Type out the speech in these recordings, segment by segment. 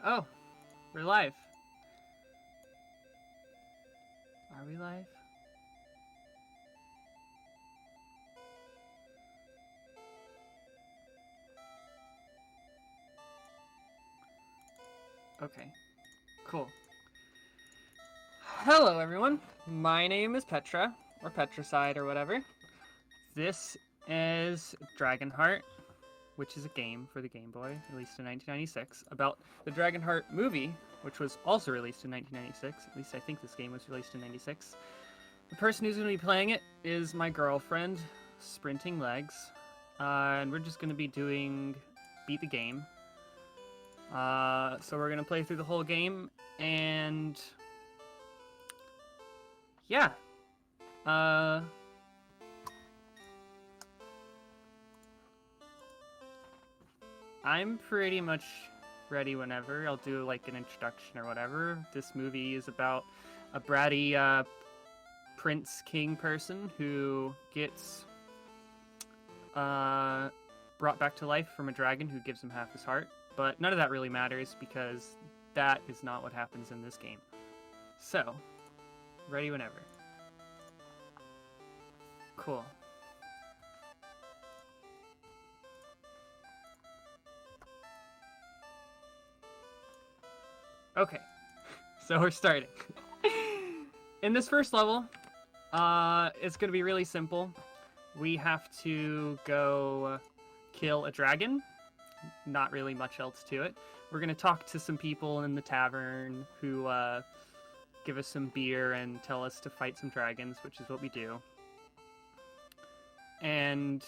Oh, we're live. Are we live? Okay, cool. Hello, everyone. My name is Petra, or Petricide, or whatever. This is DragonHeart, which is a game for the Game Boy, released in 1996, about the DragonHeart movie, which was also released in 1996. At least I think this game was released in 96. The person who's going to be playing it is my girlfriend, SprintingLegs, and we're just going to be doing Beat the Game. So we're going to play through the whole game, and yeah. I'm pretty much ready whenever. I'll do like an introduction or whatever. This movie is about a bratty prince king person who gets brought back to life from a dragon who gives him half his heart. But none of that really matters because that is not what happens in this game. So, ready whenever. Cool. Okay, so we're starting. In this first level, it's going to be really simple. We have to go kill a dragon. Not really much else to it. We're going to talk to some people in the tavern who give us some beer and tell us to fight some dragons, which is what we do. And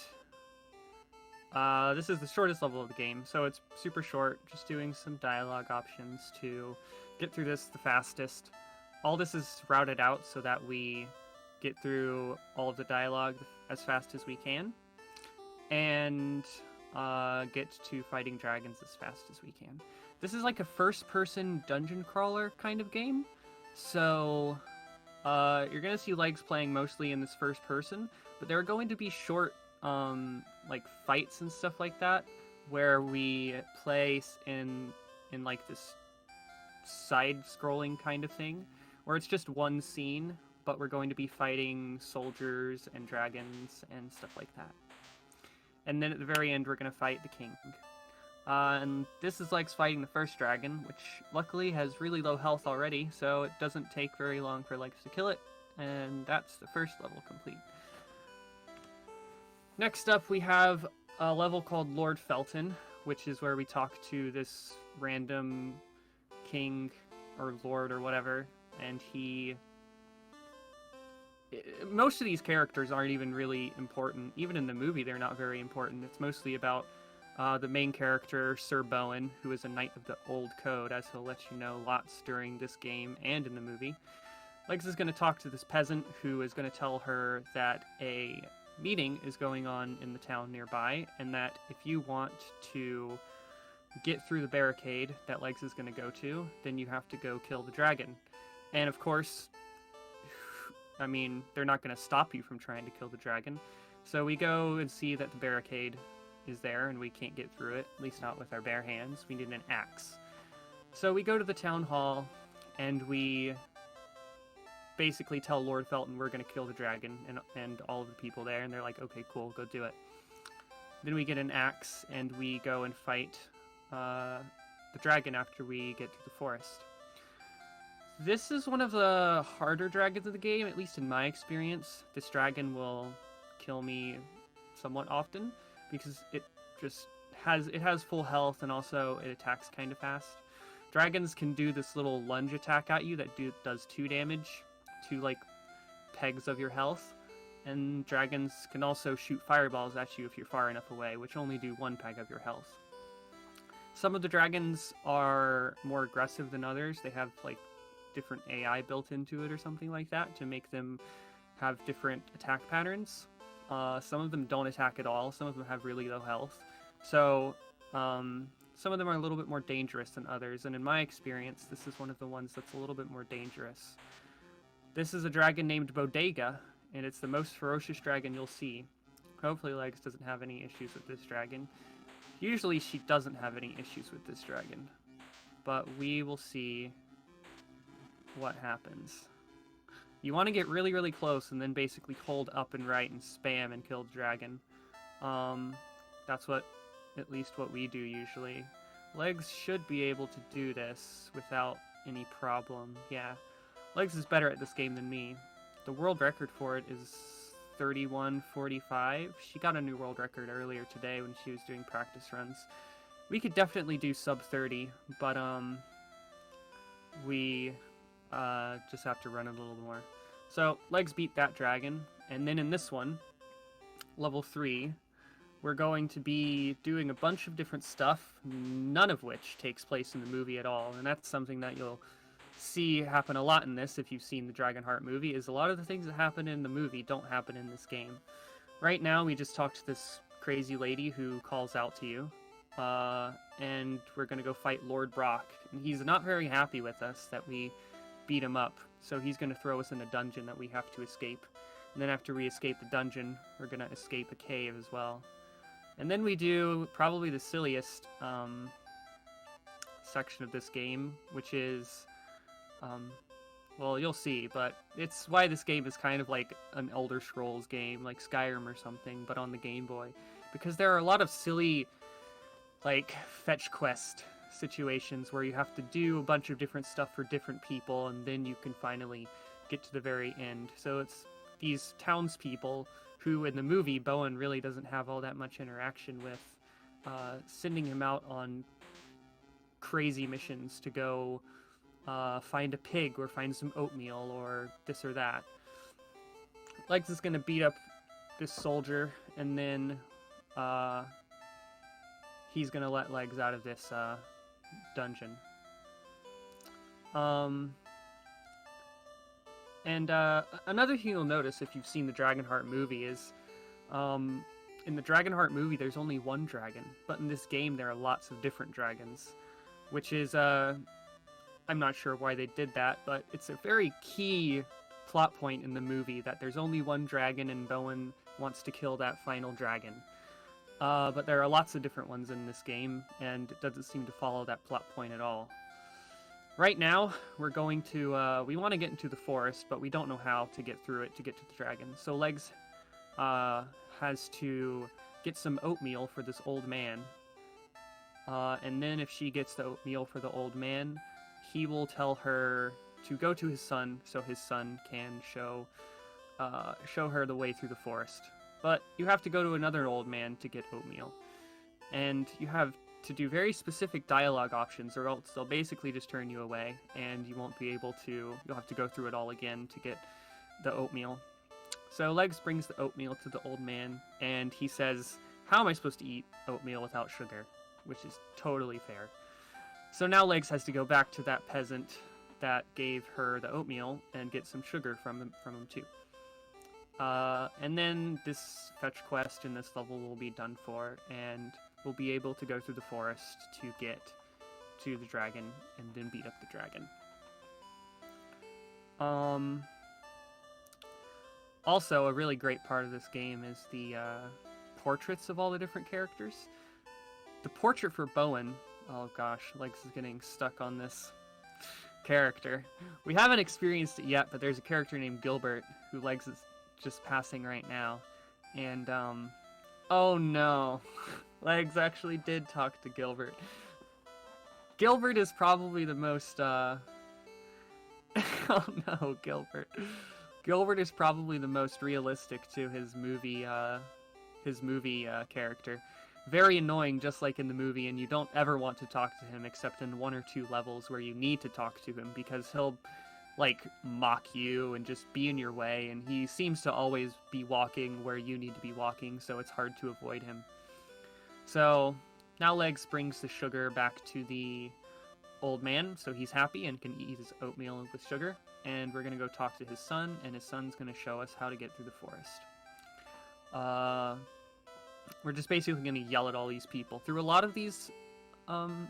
this is the shortest level of the game, so it's super short, just doing some dialogue options to get through this the fastest. All this is routed out so that we get through all of the dialogue as fast as we can, and get to fighting dragons as fast as we can. This is like a first-person dungeon crawler kind of game, so you're going to see Legs playing mostly in this first person, but there are going to be short like fights and stuff like that where we play in like this side-scrolling kind of thing where it's just one scene, but we're going to be fighting soldiers and dragons and stuff like that. And then at the very end, we're going to fight the king. And this is Legs fighting the first dragon, which luckily has really low health already, so it doesn't take very long for Legs to kill it. And that's the first level complete. Next up, we have a level called Lord Felton, which is where we talk to this random king or lord or whatever, and most of these characters aren't even really important. Even in the movie, they're not very important. It's mostly about the main character, Sir Bowen, who is a knight of the Old Code, as he'll let you know lots during this game and in the movie. Legs is going to talk to this peasant who is going to tell her that a meeting is going on in the town nearby, and that if you want to get through the barricade that Legs is going to go to, then you have to go kill the dragon. And of course, I mean, they're not going to stop you from trying to kill the dragon. So we go and see that the barricade is there and we can't get through it, at least not with our bare hands. We need an axe. So we go to the town hall and we basically tell Lord Felton we're going to kill the dragon and all of the people there, and they're like, okay, cool, go do it. Then we get an axe and we go and fight the dragon after we get to the forest. This is one of the harder dragons of the game, at least in my experience. This dragon will kill me somewhat often because it just has full health, and also it attacks kind of fast. Dragons can do this little lunge attack at you that does 2 damage to like pegs of your health, and dragons can also shoot fireballs at you if you're far enough away, which only do 1 peg of your health. Some of the dragons are more aggressive than others. They have like different AI built into it or something like that to make them have different attack patterns. Some of them don't attack at all. Some of them have really low health. So some of them are a little bit more dangerous than others, and in my experience, this is one of the ones that's a little bit more dangerous. This is a dragon named Bodega, and it's the most ferocious dragon you'll see. Hopefully Legs doesn't have any issues with this dragon. Usually she doesn't have any issues with this dragon. but we will see what happens. You want to get really, really close and then basically hold up and right and spam and kill the dragon. That's at least what we do usually. Legs should be able to do this without any problem. Yeah, Legs is better at this game than me. The world record for it is 31:45. She got a new world record earlier today when she was doing practice runs. We could definitely do sub 30, but we just have to run a little more. So Legs beat that dragon, and then in this one, level 3, we're going to be doing a bunch of different stuff, none of which takes place in the movie at all, and that's something that you'll see happen a lot in this if you've seen the DragonHeart movie, is a lot of the things that happen in the movie don't happen in this game. Right now, we just talked to this crazy lady who calls out to you, and we're going to go fight Lord Brock, and he's not very happy with us that we beat him up, so he's going to throw us in a dungeon that we have to escape. And then after we escape the dungeon, we're going to escape a cave as well. And then we do probably the silliest section of this game, which is, well, you'll see, but it's why this game is kind of like an Elder Scrolls game, like Skyrim or something, but on the Game Boy. Because there are a lot of silly, like, fetch quest situations where you have to do a bunch of different stuff for different people, and then you can finally get to the very end. So it's these townspeople who in the movie Bowen really doesn't have all that much interaction with, sending him out on crazy missions to go find a pig or find some oatmeal or this or that. Legs is going to beat up this soldier, and then he's going to let Legs out of this dungeon. And another thing you'll notice if you've seen the DragonHeart movie is, in the DragonHeart movie there's only one dragon, but in this game there are lots of different dragons, which is, I'm not sure why they did that, but it's a very key plot point in the movie that there's only one dragon and Bowen wants to kill that final dragon. But there are lots of different ones in this game, and it doesn't seem to follow that plot point at all. Right now, we're going to, we want to get into the forest, but we don't know how to get through it to get to the dragon. So Legs has to get some oatmeal for this old man. And then if she gets the oatmeal for the old man, he will tell her to go to his son, so his son can show her the way through the forest. But you have to go to another old man to get oatmeal. And you have to do very specific dialogue options, or else they'll basically just turn you away, and you won't be able to, you'll have to go through it all again to get the oatmeal. So Legs brings the oatmeal to the old man, and he says, how am I supposed to eat oatmeal without sugar? Which is totally fair. So now Legs has to go back to that peasant that gave her the oatmeal and get some sugar from him too. And then this fetch quest in this level will be done for, and we'll be able to go through the forest to get to the dragon and then beat up the dragon. Also, a really great part of this game is the portraits of all the different characters. The portrait for Bowen, oh gosh, Legs is getting stuck on this character. We haven't experienced it yet, but there's a character named Gilbert who Legs is just passing right now. And, oh no. Legs actually did talk to Gilbert. Gilbert is probably the most, oh no, Gilbert. Gilbert is probably the most realistic to his movie character. Very annoying, just like in the movie, and you don't ever want to talk to him except in 1 or 2 levels where you need to talk to him, because he'll, like, mock you and just be in your way, and he seems to always be walking where you need to be walking, so it's hard to avoid him. So now Legs brings the sugar back to the old man, so he's happy and can eat his oatmeal with sugar, and we're going to go talk to his son, and his son's going to show us how to get through the forest. We're just basically going to yell at all these people. Through a lot of these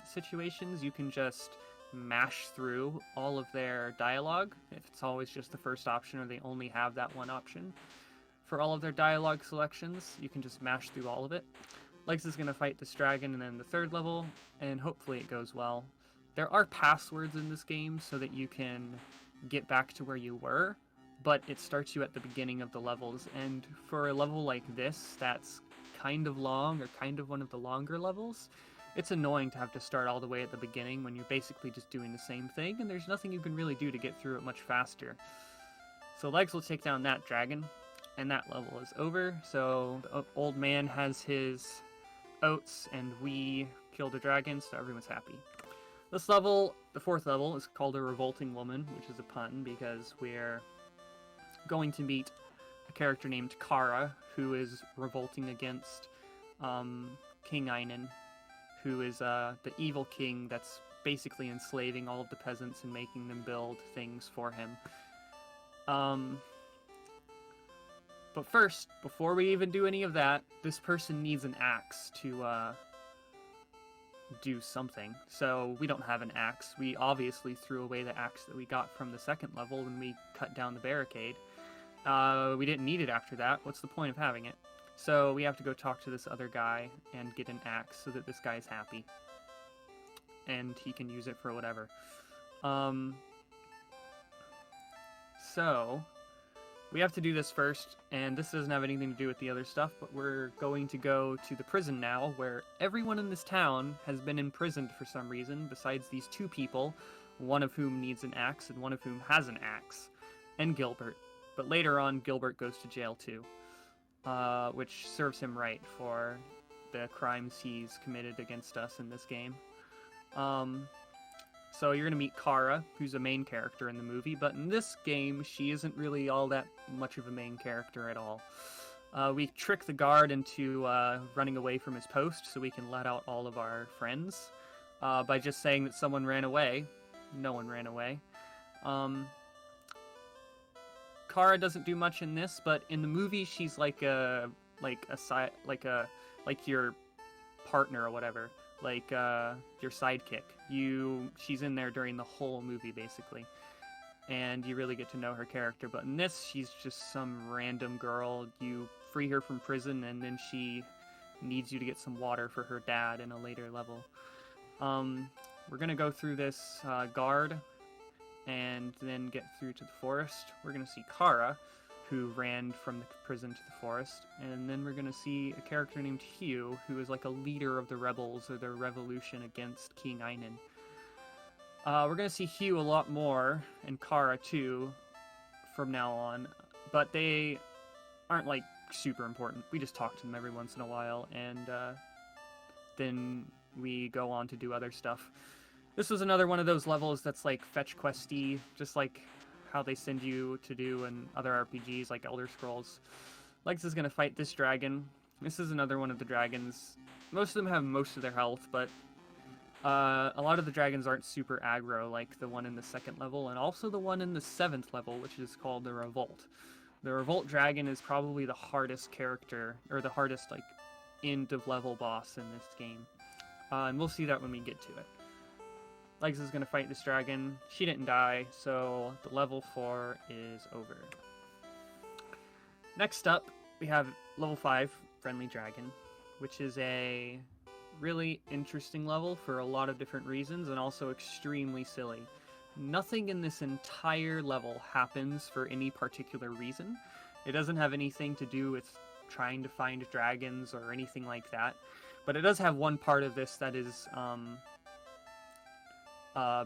situations, you can just mash through all of their dialogue, if it's always just the first option or they only have that one option. For all of their dialogue selections, you can just mash through all of it. Legs is going to fight this dragon and then the 3rd level, and hopefully it goes well. There are passwords in this game so that you can get back to where you were, but it starts you at the beginning of the levels, and for a level like this that's kind of long, or kind of one of the longer levels, it's annoying to have to start all the way at the beginning when you're basically just doing the same thing, and there's nothing you can really do to get through it much faster. So Legs will take down that dragon, and that level is over. So the old man has his oats, and we killed a dragon, so everyone's happy. This level, the fourth level, is called a Revolting Woman, which is a pun because we're going to meet a character named Kara, who is revolting against King Einan, who is the evil king that's basically enslaving all of the peasants and making them build things for him. But first, before we even do any of that, this person needs an axe to do something. So we don't have an axe. We obviously threw away the axe that we got from the second level when we cut down the barricade. We didn't need it after that. What's the point of having it? So we have to go talk to this other guy and get an axe so that this guy's happy. And he can use it for whatever. So we have to do this first, and this doesn't have anything to do with the other stuff, but we're going to go to the prison now, where everyone in this town has been imprisoned for some reason, besides these two people, one of whom needs an axe and one of whom has an axe, and Gilbert. But later on, Gilbert goes to jail too, which serves him right for the crimes he's committed against us in this game. So you're going to meet Kara, who's a main character in the movie, but in this game, she isn't really all that much of a main character at all. We trick the guard into running away from his post so we can let out all of our friends by just saying that someone ran away. No one ran away. Kara doesn't do much in this, but in the movie, she's like your partner or whatever. Like your sidekick. She's in there during the whole movie basically, and you really get to know her character. But in this, she's just some random girl. You free her from prison, and then she needs you to get some water for her dad in a later level. We're gonna go through this guard, and then get through to the forest. We're gonna see Kara, who ran from the prison to the forest, and then we're going to see a character named Hugh, who is like a leader of the rebels or the revolution against King Einan. We're going to see Hugh a lot more, and Kara too, from now on, but they aren't like super important. We just talk to them every once in a while, and then we go on to do other stuff. This was another one of those levels that's like fetch questy, just like how they send you to do in other RPGs like Elder Scrolls. Legs is going to fight this dragon. This is another one of the dragons. Most of them have most of their health, but a lot of the dragons aren't super aggro like the one in the second level, and also the one in the 7th level, which is called the Revolt. The Revolt dragon is probably the hardest character, or the hardest like end of level boss in this game. And we'll see that when we get to it. Legs is going to fight this dragon. She didn't die, so the level 4 is over. Next up, we have level 5, Friendly Dragon, which is a really interesting level for a lot of different reasons, and also extremely silly. Nothing in this entire level happens for any particular reason. It doesn't have anything to do with trying to find dragons or anything like that, but it does have one part of this that is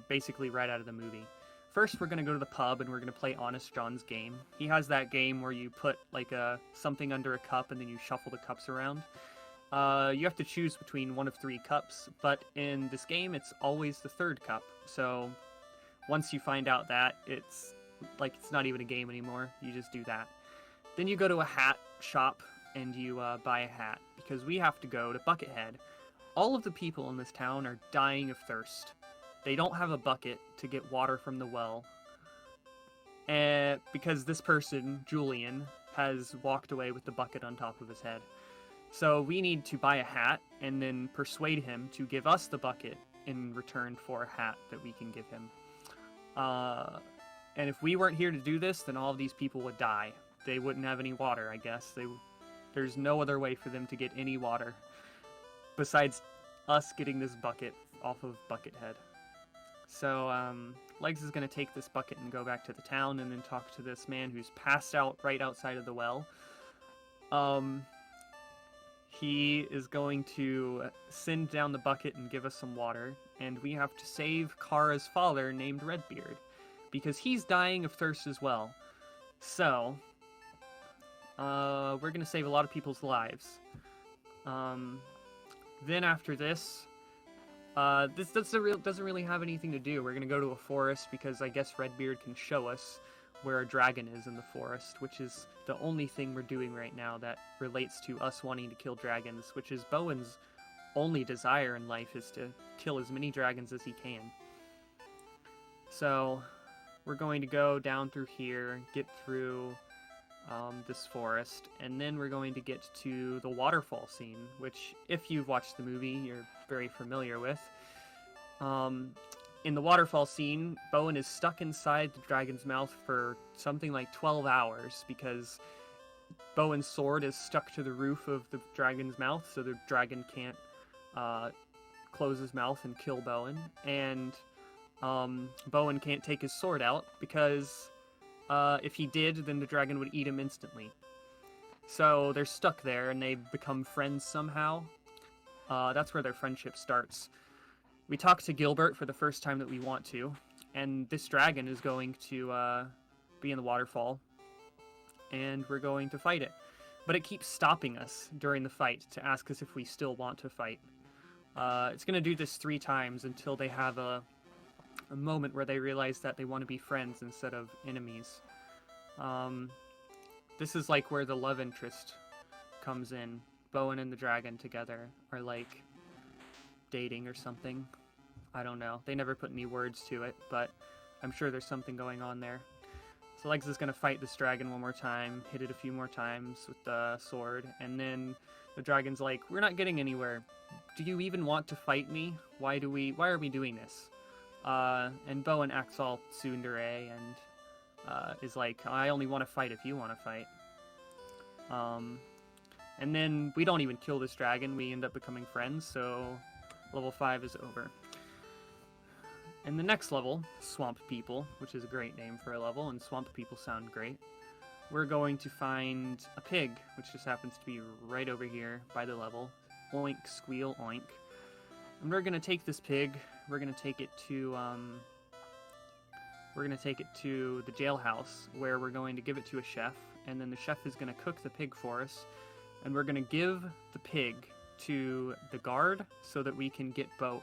basically right out of the movie. First, we're going to go to the pub and we're going to play Honest John's game. He has that game where you put like something under a cup and then you shuffle the cups around. You have to choose between one of 3 cups, but in this game it's always the 3rd cup. So once you find out that, it's not even a game anymore. You just do that. Then you go to a hat shop and you buy a hat, because we have to go to Buckethead. All of the people in this town are dying of thirst. They don't have a bucket to get water from the well, and because this person, Julian, has walked away with the bucket on top of his head. So we need to buy a hat and then persuade him to give us the bucket in return for a hat that we can give him. And if we weren't here to do this, then all of these people would die. They wouldn't have any water, I guess. There's no other way for them to get any water besides us getting this bucket off of Buckethead. So, Legs is going to take this bucket and go back to the town and then talk to this man who's passed out right outside of the well. He is going to send down the bucket and give us some water, and we have to save Kara's father named Redbeard, because he's dying of thirst as well. So, we're going to save a lot of people's lives. Then after this, this doesn't really have anything to do. We're going to go to a forest because I guess Redbeard can show us where a dragon is in the forest, which is the only thing we're doing right now that relates to us wanting to kill dragons, which is Bowen's only desire in life is to kill as many dragons as he can. So we're going to go down through here, get through this forest, and then we're going to get to the waterfall scene, which, if you've watched the movie, you're very familiar with. In the waterfall scene, Bowen is stuck inside the dragon's mouth for something like 12 hours because Bowen's sword is stuck to the roof of the dragon's mouth, so the dragon can't close his mouth and kill Bowen. And Bowen can't take his sword out because if he did, then the dragon would eat him instantly. So they're stuck there, and they become friends somehow. That's where their friendship starts. We talk to Gilbert for the first time that we want to, and this dragon is going to be in the waterfall, and we're going to fight it. But it keeps stopping us during the fight to ask us if we still want to fight. It's going to do this 3 times until they have a moment where they realize that they want to be friends instead of enemies. This is like where the love interest comes in. Bowen and the dragon together are like dating or something. I don't know. They never put any words to it, but I'm sure there's something going on there. So Legs is going to fight this dragon one more time, hit it a few more times with the sword, and then the dragon's like, we're not getting anywhere. Do you even want to fight me? Why are we doing this? And Bowen acts all tsundere and is like, I only want to fight if you want to fight. And then we don't even kill this dragon, we end up becoming friends, so level 5 is over. And the next level, Swamp People, which is a great name for a level, and Swamp People sound great. We're going to find a pig, which just happens to be right over here by the level. Oink, squeal, oink. And we're gonna take this pig, we're gonna take it to the jailhouse, where we're going to give it to a chef, and then the chef is gonna cook the pig for us, and we're gonna give the pig to the guard so that we can get so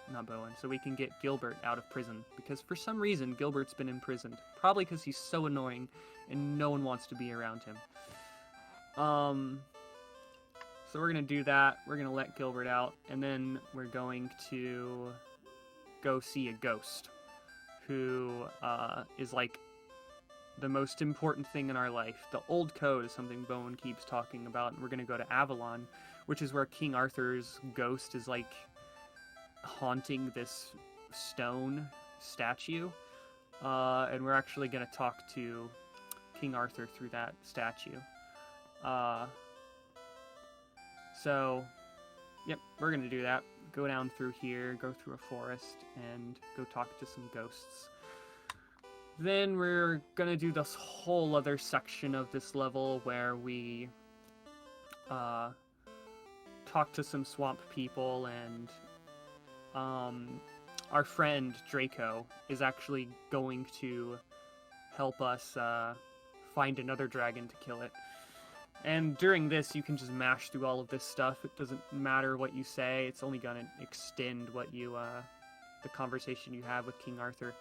we can get Gilbert out of prison, because for some reason Gilbert's been imprisoned, probably because he's so annoying and no one wants to be around him. So we're gonna do that, we're gonna let Gilbert out, and then we're going to go see a ghost who is like the most important thing in our life. The old code is something Bowen keeps talking about, and we're gonna go to Avalon, which is where King Arthur's ghost is like haunting this stone statue, and we're actually gonna talk to King Arthur through that statue. So, yep, we're gonna do that. Go down through here, go through a forest, and go talk to some ghosts. Then we're gonna do this whole other section of this level where we talk to some swamp people, and our friend Draco is actually going to help us find another dragon to kill it. And during this, you can just mash through all of this stuff. It doesn't matter what you say. It's only going to extend what you, the conversation you have with King Arthur.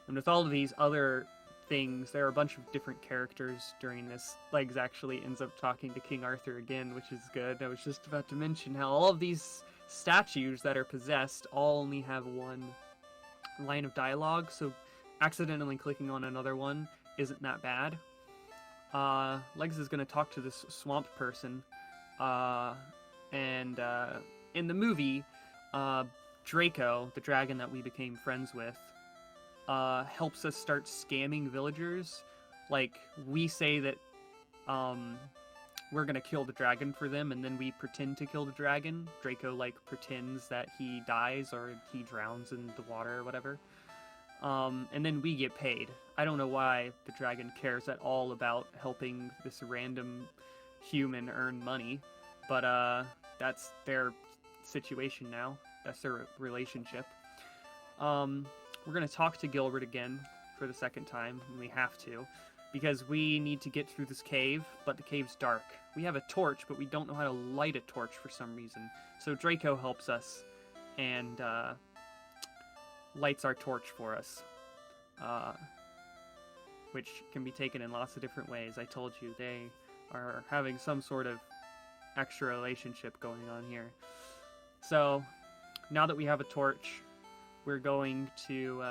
And with all of these other things, there are a bunch of different characters during this. Legs actually ends up talking to King Arthur again, which is good. I was just about to mention how all of these statues that are possessed all only have one line of dialogue, so accidentally clicking on another one isn't that bad. Legs is going to talk to this swamp person, and in the movie, Draco, the dragon that we became friends with, helps us start scamming villagers. Like, we say that we're going to kill the dragon for them, and then we pretend to kill the dragon. Draco, like, pretends that he dies or he drowns in the water or whatever. and then we get paid. I don't know why the dragon cares at all about helping this random human earn money, but that's their situation now. That's their relationship. We're gonna talk to Gilbert again for the second time, and we have to, because we need to get through this cave, but the cave's dark. We have a torch, but we don't know how to light a torch for some reason. So Draco helps us and lights our torch for us, which can be taken in lots of different ways. I told you, they are having some sort of extra relationship going on here. So now that we have a torch, we're going to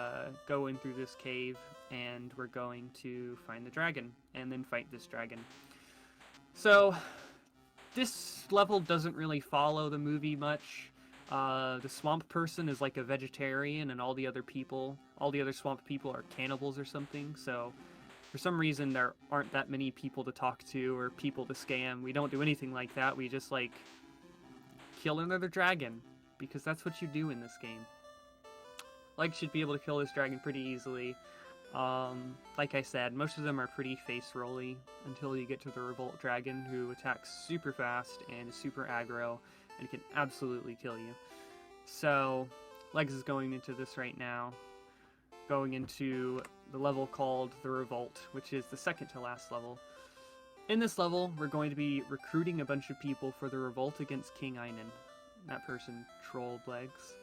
go in through this cave, and we're going to find the dragon, and then fight this dragon. So, this level doesn't really follow the movie much. The swamp person is like a vegetarian, and all the other swamp people are cannibals or something, so for some reason there aren't that many people to talk to or people to scam. We don't do anything like that. We just, like, kill another dragon, because that's what you do in this game. Legs should be able to kill this dragon pretty easily. Like I said, most of them are pretty face-rolly until you get to the Revolt Dragon, who attacks super fast and is super aggro and can absolutely kill you. So, Legs is going into this right now, going into the level called the Revolt, which is the second to last level. In this level, we're going to be recruiting a bunch of people for the revolt against King Einan. That person trolled Legs.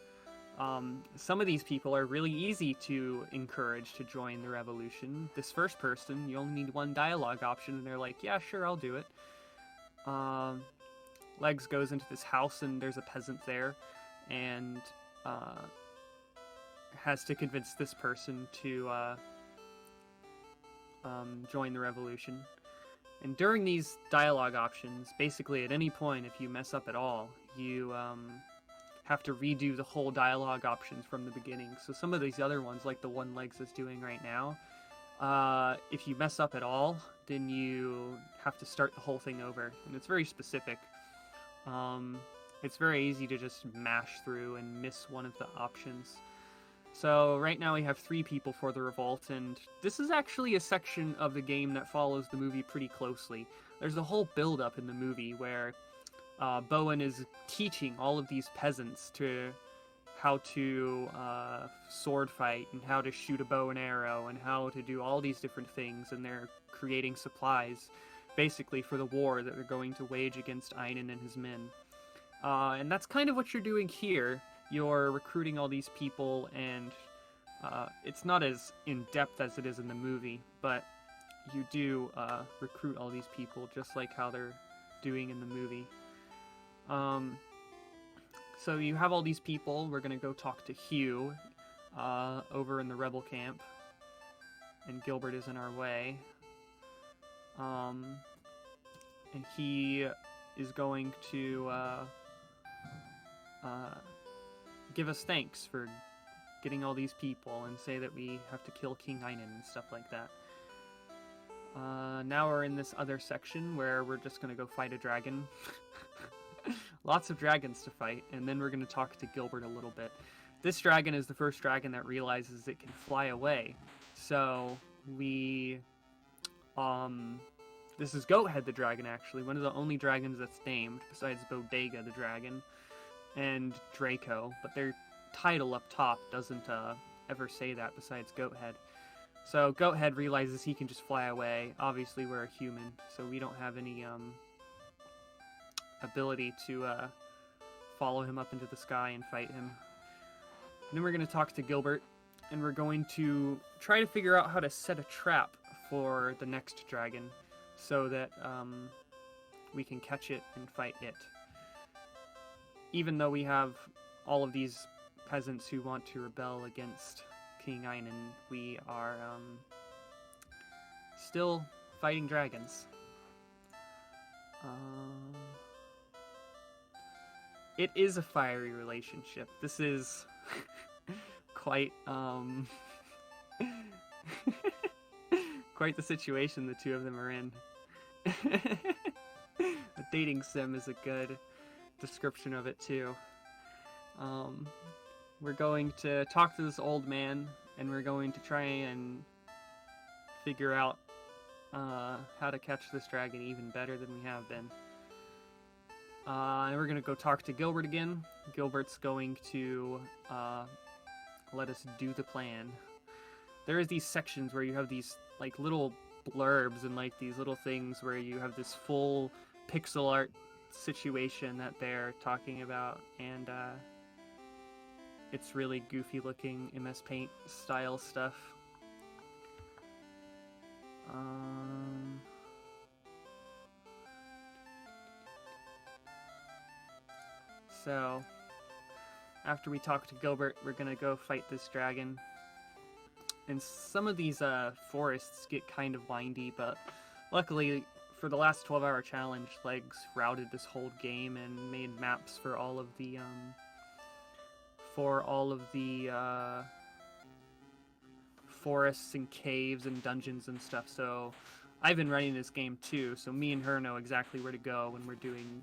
Some of these people are really easy to encourage to join the revolution. This first person, you only need one dialogue option, and they're like, yeah, sure, I'll do it. Legs goes into this house, and there's a peasant there, and has to convince this person to join the revolution. And during these dialogue options, basically at any point, if you mess up at all, you have to redo the whole dialogue options from the beginning. So some of these other ones, like the one Legs is doing right now, if you mess up at all, then you have to start the whole thing over. And it's very specific. It's very easy to just mash through and miss one of the options. So right now we have 3 people for the revolt, and this is actually a section of the game that follows the movie pretty closely. There's a whole build-up in the movie where Bowen is teaching all of these peasants how to sword fight, and how to shoot a bow and arrow, and how to do all these different things, and they're creating supplies, basically, for the war that they're going to wage against Einan and his men. And that's kind of what you're doing here. You're recruiting all these people, and it's not as in-depth as it is in the movie, but you do recruit all these people just like how they're doing in the movie. So you have all these people. We're going to go talk to Hugh over in the rebel camp, and Gilbert is in our way. And he is going to give us thanks for getting all these people, and say that we have to kill King Einan and stuff like that. Now we're in this other section where we're just going to go fight a dragon. Lots of dragons to fight, and then we're going to talk to Gilbert a little bit. This dragon is the first dragon that realizes it can fly away. So we... this is Goathead the dragon, actually. One of the only dragons that's named, besides Bodega the dragon and Draco. But their title up top doesn't ever say that besides Goathead. So Goathead realizes he can just fly away. Obviously, we're a human, so we don't have any ability to follow him up into the sky and fight him. And then we're going to talk to Gilbert, and we're going to try to figure out how to set a trap for the next dragon, so that we can catch it and fight it. Even though we have all of these peasants who want to rebel against King Einan, we are still fighting dragons. It is a fiery relationship. This is quite quite the situation the two of them are in. A dating sim is a good description of it too. We're going to talk to this old man and we're going to try and figure out how to catch this dragon even better than we have been. And we're going to go talk to Gilbert again. Gilbert's going to let us do the plan. There is these sections where you have these like little blurbs and like these little things where you have this full pixel art situation that they're talking about, and it's really goofy looking MS Paint style stuff. So, after we talk to Gilbert, we're gonna go fight this dragon. And some of these forests get kind of windy, but luckily for the last 12-hour challenge, Legs routed this whole game and made maps for all of the forests and caves and dungeons and stuff. So I've been running this game too, so me and her know exactly where to go when we're doing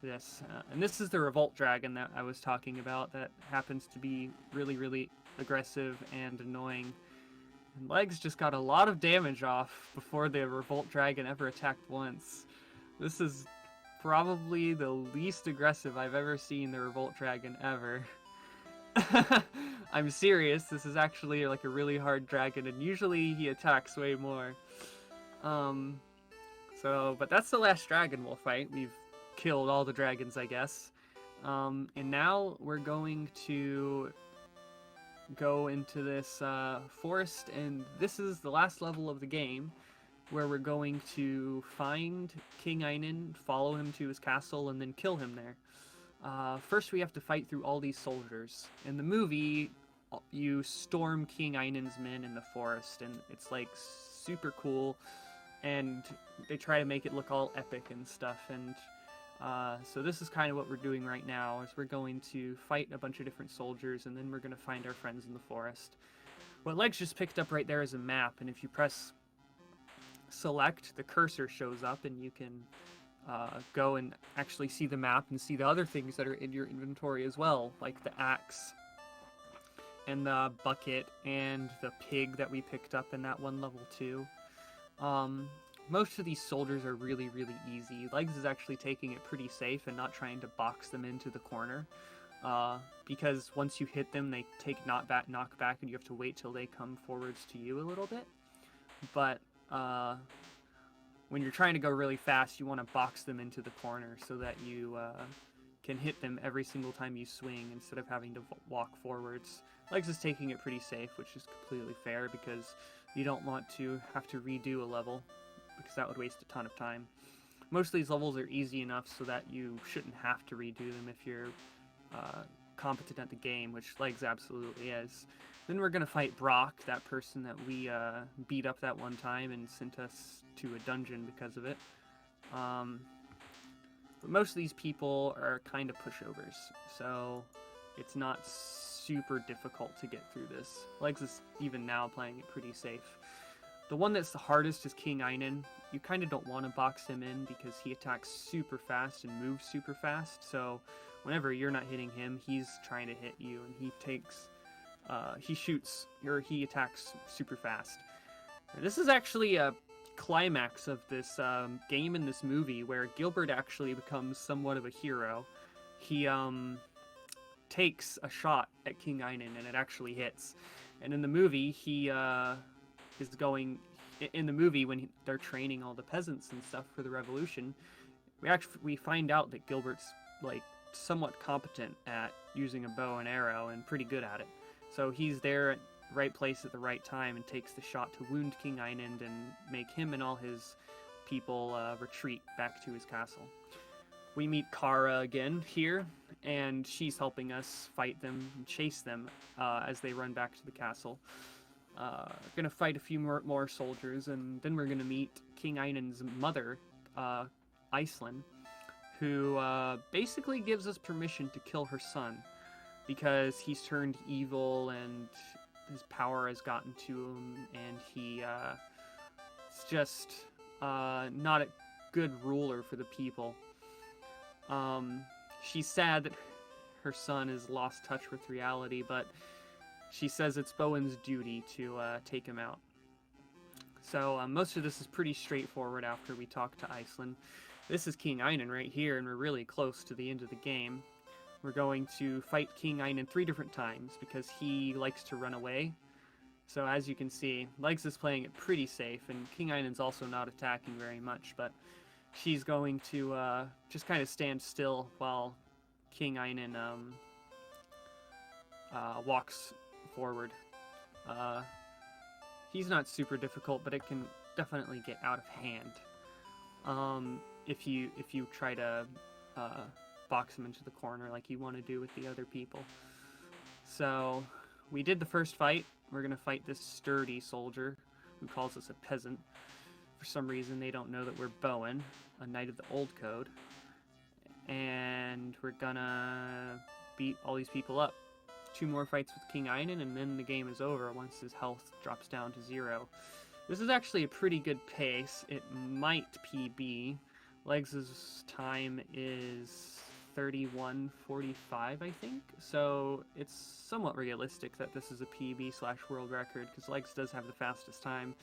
this. And this is the Revolt Dragon that I was talking about that happens to be really, really aggressive and annoying. And Legs just got a lot of damage off before the Revolt Dragon ever attacked once. This is probably the least aggressive I've ever seen the Revolt Dragon ever. I'm serious, this is actually like a really hard dragon, and usually he attacks way more. But that's the last dragon we'll fight. We've killed all the dragons, I guess. And now we're going to go into this forest, and this is the last level of the game, where we're going to find King Einan, follow him to his castle, and then kill him there. First we have to fight through all these soldiers. In the movie, you storm King Einan's men in the forest, and it's like super cool, and they try to make it look all epic and stuff, and so this is kind of what we're doing right now, is we're going to fight a bunch of different soldiers, and then we're going to find our friends in the forest. What Legs just picked up right there is a map, and if you press select, the cursor shows up, and you can go and actually see the map and see the other things that are in your inventory as well, like the axe and the bucket and the pig that we picked up in that one level too. Most of these soldiers are really, really easy. Legs is actually taking it pretty safe and not trying to box them into the corner, because once you hit them, they take knockback, and you have to wait till they come forwards to you a little bit. But when you're trying to go really fast, you want to box them into the corner so that you can hit them every single time you swing instead of having to walk forwards. Legs is taking it pretty safe, which is completely fair because you don't want to have to redo a level, because that would waste a ton of time. Most of these levels are easy enough so that you shouldn't have to redo them if you're competent at the game, which Legs absolutely is. Then we're going to fight Brock, that person that we beat up that one time and sent us to a dungeon because of it. But most of these people are kind of pushovers, so it's not super difficult to get through this. Legs is even now playing it pretty safe. The one that's the hardest is King Einan. You kind of don't want to box him in because he attacks super fast and moves super fast, so whenever you're not hitting him, he's trying to hit you, and he shoots, or he attacks super fast. And this is actually a climax of this game in this movie where Gilbert actually becomes somewhat of a hero. He takes a shot at King Einan and it actually hits. And in the movie, when they're training all the peasants and stuff for the revolution, we find out that Gilbert's like somewhat competent at using a bow and arrow and pretty good at it. So he's there at the right place at the right time and takes the shot to wound King Einan and make him and all his people retreat back to his castle. We meet Kara again here, and she's helping us fight them and chase them as they run back to the castle. We're going to fight a few more soldiers, and then we're going to meet King Einan's mother, Iceland, who basically gives us permission to kill her son because he's turned evil and his power has gotten to him, and he's just not a good ruler for the people. She's sad that her son has lost touch with reality, but she says it's Bowen's duty to take him out. So most of this is pretty straightforward after we talk to Iceland. This is King Einan right here, and we're really close to the end of the game. We're going to fight King Einan 3 different times because he likes to run away. So as you can see, Legs is playing it pretty safe, and King Einan's also not attacking very much, but she's going to just kind of stand still while King Einan walks forward. He's not super difficult, but it can definitely get out of hand if you try to box him into the corner like you want to do with the other people. So we did the first fight. We're going to fight this sturdy soldier who calls us a peasant. For some reason, they don't know that we're Bowen, a knight of the old code. And we're going to beat all these people up. 2 more fights with King Einan, and then the game is over once his health drops down to 0. This is actually a pretty good pace. It might PB. Legs' time is 31:45, I think. So it's somewhat realistic that this is a PB/world record, because Legs does have the fastest time.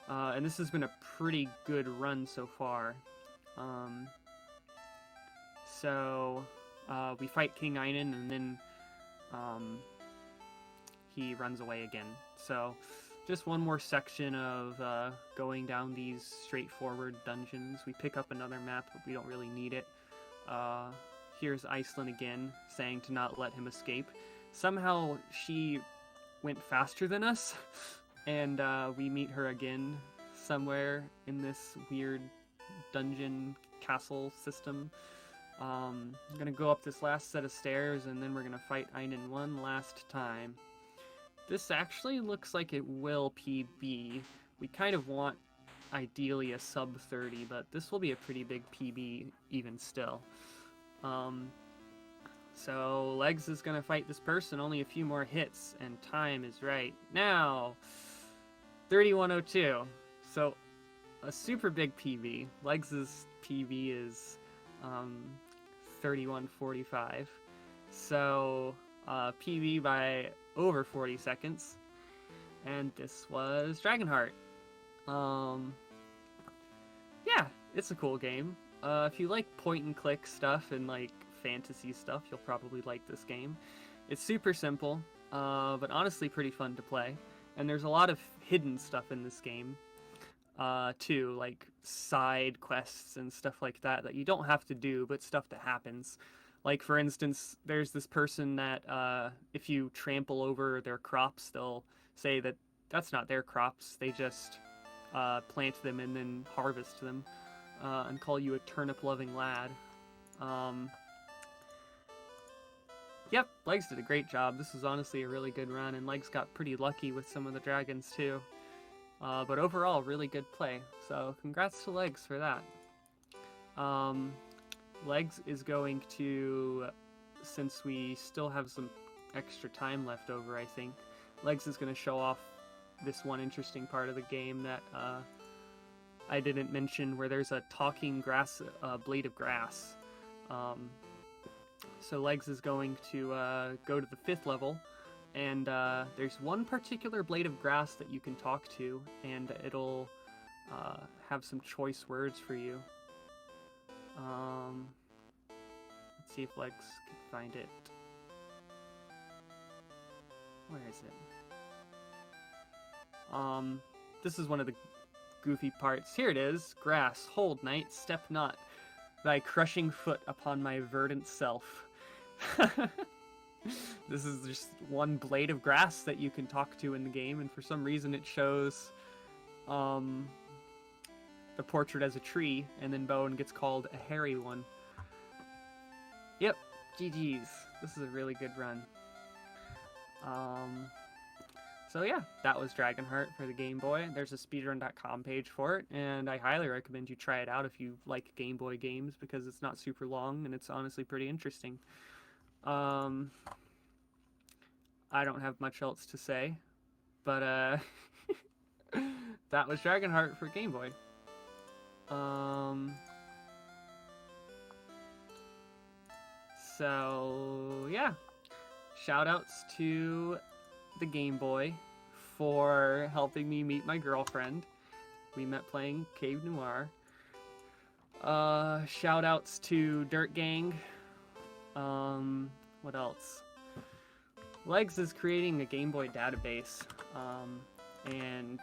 And this has been a pretty good run so far. So we fight King Einan, and then he runs away again. So just one more section of going down these straightforward dungeons. We pick up another map, but we don't really need it. Here's Iceland again, saying to not let him escape. Somehow she went faster than us, and we meet her again somewhere in this weird dungeon castle system. I'm gonna go up this last set of stairs, and then we're gonna fight Einan one last time. This actually looks like it will PB. We kind of want, ideally, a sub 30, but this will be a pretty big PB even still. So Legs is gonna fight this person, only a few more hits, and time is right now. 31:02. So a super big PB. Legs' PB is 31:45. So PB by over 40 seconds. And this was DragonHeart. Yeah, it's a cool game. If you like point and click stuff and like fantasy stuff, you'll probably like this game. It's super simple, but honestly pretty fun to play. And there's a lot of hidden stuff in this game, too, like side quests and stuff like that you don't have to do, but stuff that happens. Like, for instance, there's this person that if you trample over their crops, they'll say that that's not their crops. They just plant them and then harvest them, and call you a turnip-loving lad. Yep, Legs did a great job. This was honestly a really good run, and Legs got pretty lucky with some of the dragons too. But overall, really good play. So congrats to Legs for that. Legs is going to, since we still have some extra time left over, I think, Legs is going to show off this one interesting part of the game that I didn't mention, where there's a talking grass, blade of grass. So Legs is going to go to the 5th level, and there's one particular blade of grass that you can talk to, and it'll have some choice words for you. Let's see if Legs can find it. Where is it? This is one of the goofy parts. Here it is. Grass, hold, knight, step not. Thy crushing foot upon my verdant self. This is just one blade of grass that you can talk to in the game, and for some reason it shows the portrait as a tree, and then Bowen gets called a hairy one. Yep, GG's. This is a really good run. So yeah, that was DragonHeart for the Game Boy. There's a speedrun.com page for it, and I highly recommend you try it out if you like Game Boy games, because it's not super long, and it's honestly pretty interesting. I don't have much else to say, but that was DragonHeart for Game Boy. So yeah, shoutouts to the Game Boy for helping me meet my girlfriend. We met playing Cave Noir. Shout outs to Dirt Gang. What else? Legs is creating a Game Boy database. And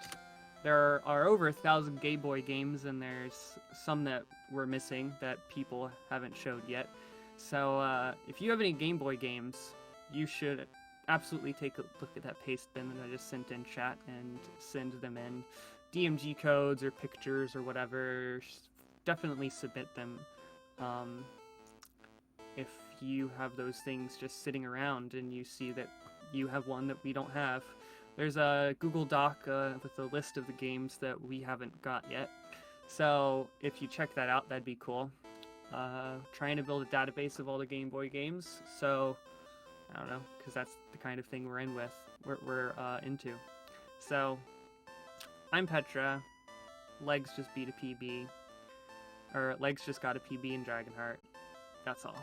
there are over 1,000 Game Boy games, and there's some that we're missing that people haven't showed yet. So if you have any Game Boy games, you should absolutely take a look at that paste bin that I just sent in chat and send them in. DMG codes or pictures or whatever, definitely submit them. If you have those things just sitting around and you see that you have one that we don't have, there's a Google Doc with a list of the games that we haven't got yet. So if you check that out, that'd be cool. Trying to build a database of all the Game Boy games. So I don't know, because that's the kind of thing we're into. So I'm Petra. Legs just beat a PB, or Legs just got a PB in DragonHeart. That's all.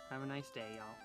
Have a nice day, y'all.